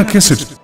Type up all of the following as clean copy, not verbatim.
नया cassette.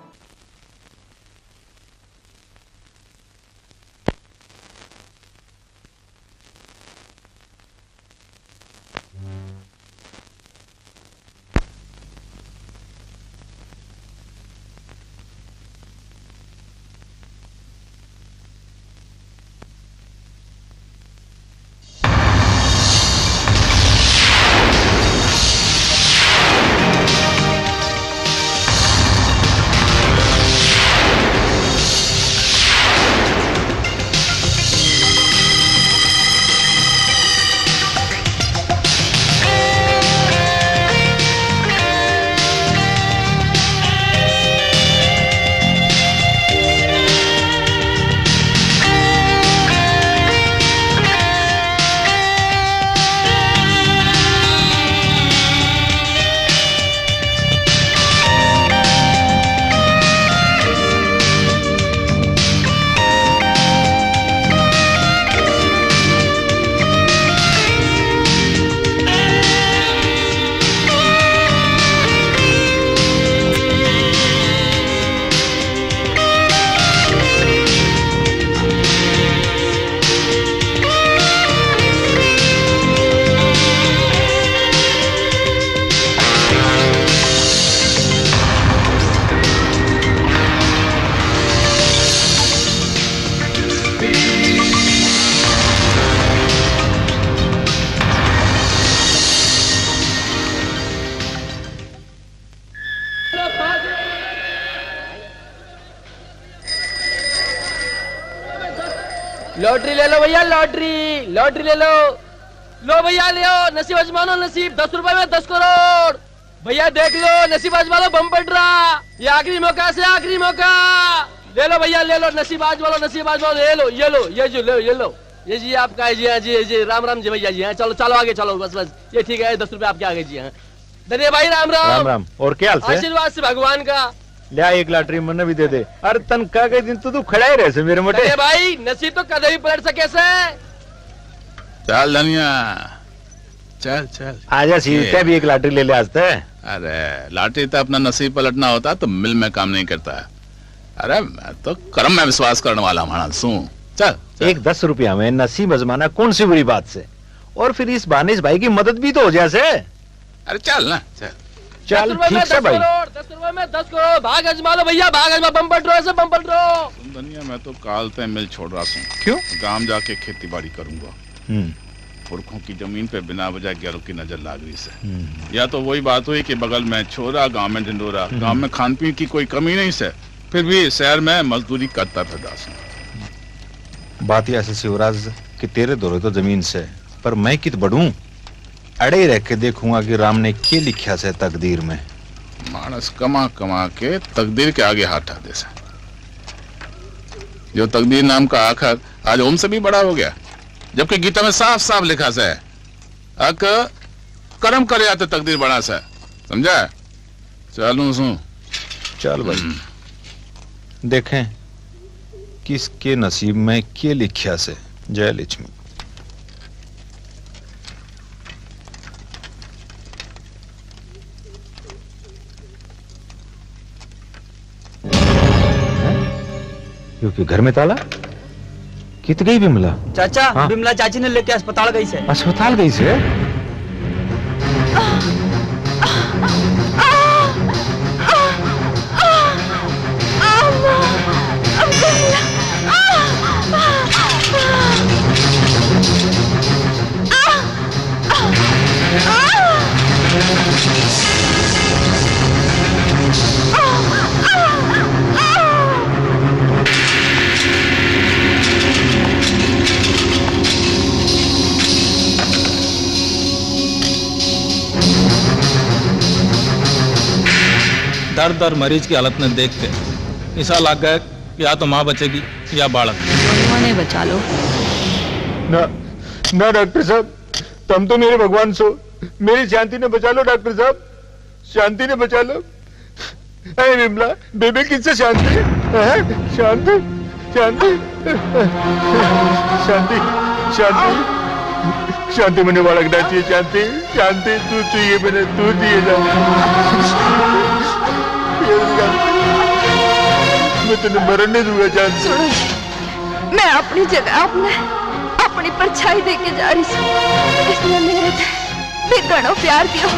Lottery ले लो भैया, लॉटरी लॉटरी ले लो। लो भैया ले आओ, नसीब आजमानो, नसीब 10 रुपए में 10 करोड़। भैया देख लो, नसीब आजमा लो, बम पड़ रहा। ये आखिरी मौका से आखिरी मौका। ले लो भैया ले लो, नसीब आजमा लो, नसीब आजमा लो। ये लो ये लो ये जो लो ये लो, ये जी आपका है जी। हाँ जी जी, राम राम जी भैया जी। हाँ चलो चलो आगे चलो, बस बस ये ठीक है, 10 रुपए आपके आगे जी। हाँ धन्य भाई, राम राम। राम राम। और क्या हाल से? आशीर्वाद से भगवान का। लिया एक लॉटरी मन भी दे दे। अरे तनख्वाह के दिन तो तू खड़ा ही रहे से मेरे मोटे। अरे भाई नसीब तो कदम ही पलट सके से। चल धनिया चल चल आजा सीधे भी एक लॉटरी ले ले आज तक। अरे लॉटरी तो अपना नसीब पलटना होता तो मिल में काम नहीं करता है। अरे मैं तो कर्म में विश्वास करने वाला हमारा सू। चल, चल। एक 10 रुपया में नसीब आजमाना कौन सी बुरी बात से, और फिर इस बहाने इस भाई की मदद भी तो हो जाए से। अरे चल ना चल चल ठीक से भाई। 10 रुपए में 10 करोड़। भाग आजमा लो भैया, भाग आजमा, बम पड़ रहा है, बम पड़ रहा। दुनिया मैं तो काल तय मिल छोड़ रहा हूँ। क्यों? गांव जाके खेती बाड़ी करूंगा। पुरखों की जमीन पे बिना वजह गैरों की नजर लाग रही से। या तो वही बात हुई कि बगल में छोरा, गांव में ढिंडोरा। गांव में खान पीन की कोई कमी नहीं से, फिर भी शहर में मजदूरी करता फिरदा हूँ। बात ऐसे शिवराज कि तेरे दौरे तो जमीन से, पर मैं कित बढ़ूं, अड़े रह के देखूंगा कि राम ने क्या लिखा से तकदीर में। मानस कमा कमा के तकदीर के आगे हाथ दे से। जो तकदीर नाम का आखिर आज ओम से भी बड़ा हो गया, जबकि गीता में साफ साफ लिखा से अक कर्म करे आते तकदीर बड़ा से। समझा? चलूं सू। चल भाई देखें किसके नसीब में क्या लिखा से। जय लक्ष्मी। क्योंकि घर में ताला कित गई बिमला? चाचा हाँ? बिमला चाची ने लेके अस्पताल गई से। अस्पताल गई से? दर्द और मरीज की हालत में देख के ऐसा लग गया कि या तो माँ बचेगी या बालक। उन्हें बचा लो। ना ना डॉक्टर साहब, तुम तो मेरे भगवान सो। मेरी शांति ने बचा लो डॉक्टर साहब, शांति ने बचा लो। अरे बिमला बेबे किससे शांति? शांति शांति शांति शांति शांति मैंने बालकना चाहिए। शांति शांति तू चाहिए, मैंने तू चाहिए। मैं तुझे मरन नहीं दूंगा शांति। सुनो, मैं अपनी जगह अपनी परछाई देके जा रही हूँ, इसलिए मेरे भी घणो प्यार दियो।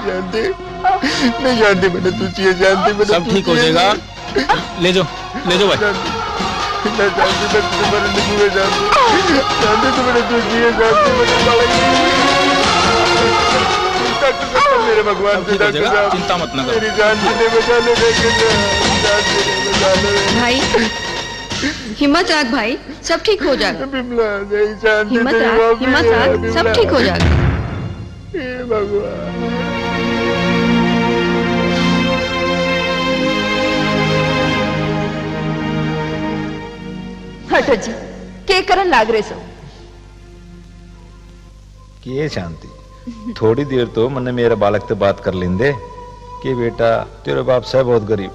शांति, नहीं शांति, मैंने तुझे शांति, मैंने सब ठीक हो जाएगा। ले जाओ भाई। शांति, मैं तुझे मरन नहीं दूंगा शांति। शांति, तो मैंने तुझे शांति, मैंने बालक डॉक्टर साहब, मेरे भगवान से डॉक्टर साहब, चिंता मत ना करो। मेरी शांति ने बचा लो, भाई हिम्मत रख भाई, सब ठीक हो जाएगा। बिमला, नहीं शांति, हिम्मत तेरी रख, माफी हिम्मत है, रख, बिमला। सब ठीक हो जाएगा। हे भगवान। हटो जी, के करन लाग रहे सो? कि शांति, थोड़ी देर तो मैंने मेरे बालक से बात कर लेंदे कि बेटा तेरे बाप से बहुत गरीब,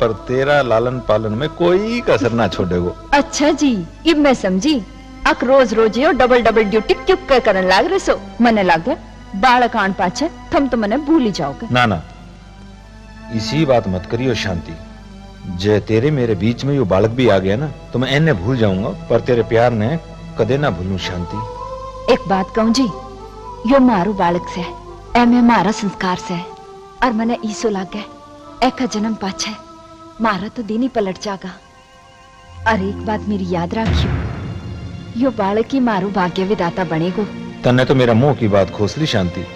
पर तेरा लालन पालन में कोई कसर ना छोड़ेगो। अच्छा जी, अब मैं समझी। अक रोज यो डबल ड्यूटी क्यों करन लाग रहे सो? मने लागे बालक आन पाछे थम तो मने भूल ही जाओगे। ना ना, इसी बात मत करियो शांति। जे तेरे मेरे बीच में यो बालक भी आ गया ना, तो मैं इन्हें भूल जाऊंगा, पर तेरे प्यार ने कदे ना भूलूं शांति। एक बात कहूं जी, यो मारू बालक से, एमे मारा संस्कार से, और मने ईसो लागे एक जन्म पाछे मारा तो दिन ही पलट जागा। और एक बात मेरी याद रखियो, यो बालक ही मारू भाग्य विदाता बनेगो। तन्ने तो मेरा मुंह की बात खोसली शांति।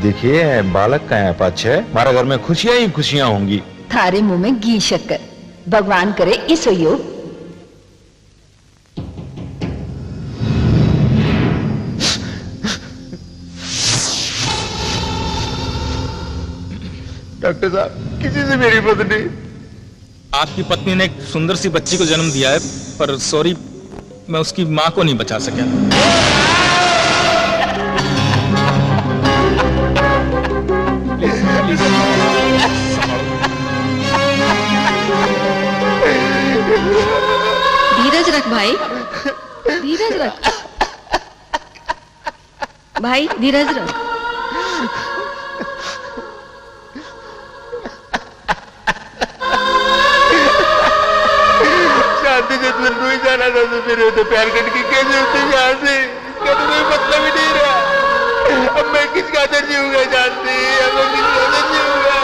देखिए बालक का है पाछे, हमारा घर में खुशियां ही खुशियां होंगी। थारे मुंह में घी शक्कर, भगवान करे इसो योग। डॉक्टर साहब, किसी से मेरी पत्नी, आपकी पत्नी ने एक सुंदर सी बच्ची को जन्म दिया है, पर सॉरी, मैं उसकी मां को नहीं बचा सका। धीरज रख भाई, धीरज रख भाई, धीरज रख। शांति से तुझे नहीं जाना था, तो मेरे तो प्यार करने की कैसे होती यहाँ से? इसका तो कोई मतलब ही नहीं रहा। अब मैं किस खातिर जीऊंगा शांति? अब मैं किस खातिर जीऊंगा?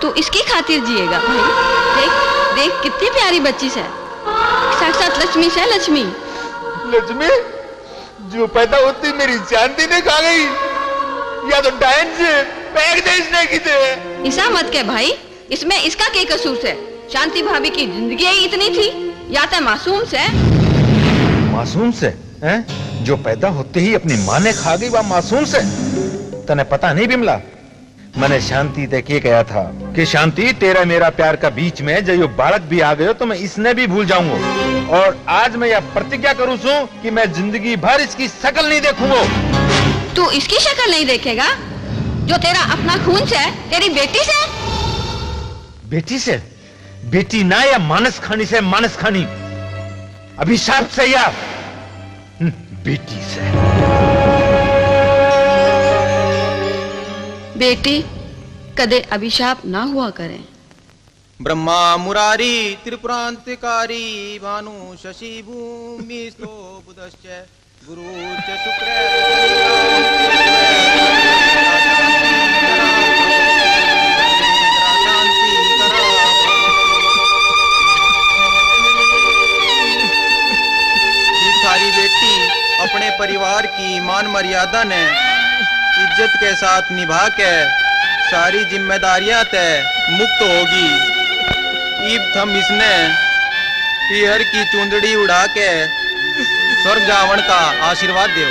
तू इसकी खातिर जिएगा भाई। देख देख कितनी प्यारी बच्ची से, साक्षात लक्ष्मी से लक्ष्मी। लक्ष्मी जो पैदा होती मेरी शांति ने खा गई, या तो डायन से पैक दे इसने किते। ऐसा मत कह भाई, इसमें इसका क्या कसूर है? शांति भाभी की जिंदगी ही इतनी थी, या तो मासूम से। मासूम से हैं? जो पैदा होते ही अपनी माँ ने खा गई, वह मासूम से? तने पता नहीं बिमला, मैंने शांति तक ये कहा था कि शांति तेरा मेरा प्यार का बीच में जो बालक भी आ गयो तो मैं इसने भी भूल जाऊंगा। और आज मैं यह प्रतिज्ञा करूं कि मैं जिंदगी भर इसकी शक्ल नहीं देखूंगा। तू इसकी शक्ल नहीं देखेगा जो तेरा अपना खून से, तेरी बेटी से? बेटी से? बेटी ना, या मानस खानी से? मानस खानी अभिशाप से, या बेटी से? बेटी कदे अभिशाप ना हुआ करें। ब्रह्मा मुरारी त्रिपुरांतकारी भानु शशि भूमि स्तो बुधश्च गुरु च शुक्र सारी बेटी अपने परिवार की मान मर्यादा ने इज्जत के साथ निभा के सारी जिम्मेदारियां तय मुक्त होगी। ईब थम इसने पीहर की चुंदड़ी उड़ा के स्वर्ग जावन का आशीर्वाद दो।